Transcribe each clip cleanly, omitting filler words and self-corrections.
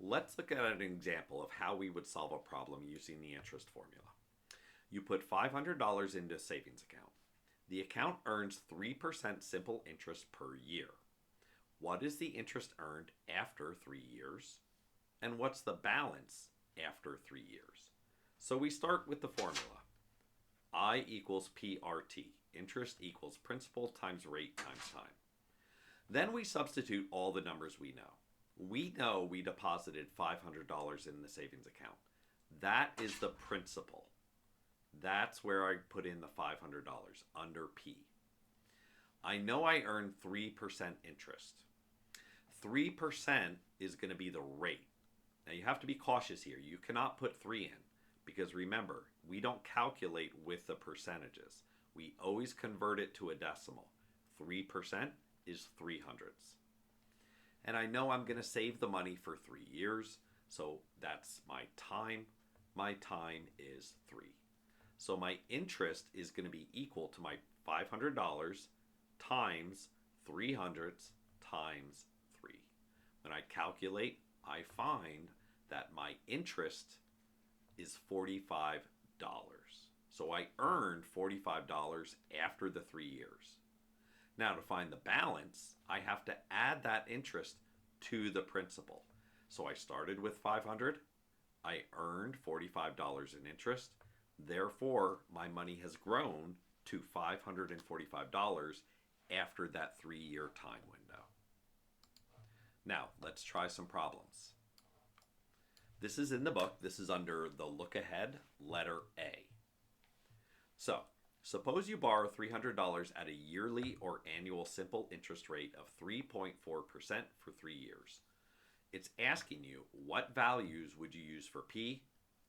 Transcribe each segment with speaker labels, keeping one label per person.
Speaker 1: Let's look at an example of how we would solve a problem using the interest formula. You put $500 into a savings account. The account earns 3% simple interest per year. What is the interest earned after 3 years? And what's the balance after 3 years? So we start with the formula. I equals PRT. Interest equals principal times rate times time. Then we substitute all the numbers we know. We know we deposited $500 in the savings account. That is the principal. That's where I put in the $500 under P. I know I earned 3% interest. 3% is going to be the rate. Now you have to be cautious here. You cannot put 3 in because remember, we don't calculate with the percentages. We always convert it to a decimal. 3% is 300ths. And I know I'm going to save the money for 3 years, so that's my time. My time is 3. So my interest is going to be equal to my $500 times 300ths times 3. When I calculate, I find that my interest is $45. So I earned $45 after the 3 years. Now to find the balance, I have to add that interest to the principal. So I started with 500, I earned $45 in interest. Therefore, my money has grown to $545 after that 3-year time window. Now, let's try some problems. This is in the book. This is under the look ahead, letter A. So, suppose you borrow $300 at a yearly or annual simple interest rate of 3.4% for 3 years. It's asking you what values would you use for P,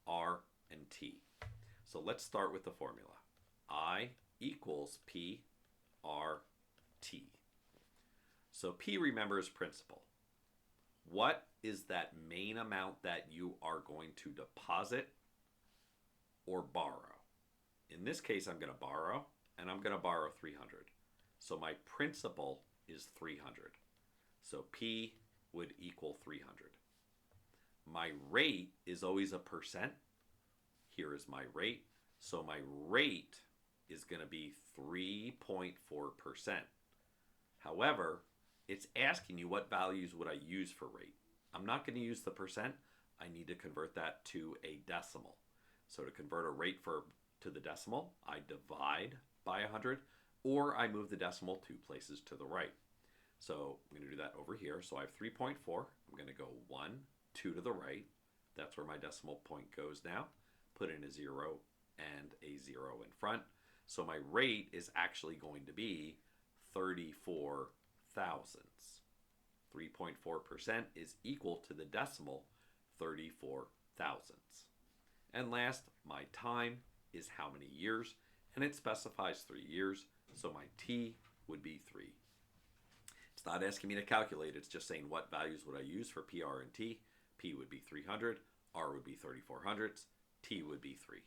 Speaker 1: R, and T. So let's start with the formula. I equals P, R, T. So P, remember, is principal. What is that main amount that you are going to deposit or borrow? In this case, I'm going to borrow, and I'm going to borrow 300. So my principal is 300. So P would equal 300. My rate is always a percent. Here is my rate. So my rate is going to be 3.4%. However, it's asking you what values would I use for rate. I'm not going to use the percent. I need to convert that to a decimal. So to convert a rate to the decimal, I divide by 100, or I move the decimal 2 places to the right. So I'm going to do that over here. So I have 3.4. I'm going to go 1, 2 to the right. That's where my decimal point goes now. Put in a 0 and a 0 in front. So my rate is actually going to be 34 thousandths. 3.4% is equal to the decimal 34 thousandths. And last, my time is how many years, and it specifies 3 years, so my T would be 3. It's not asking me to calculate, it's just saying what values would I use for P, R, and T. P would be 300, R would be 34 hundredths, T would be 3.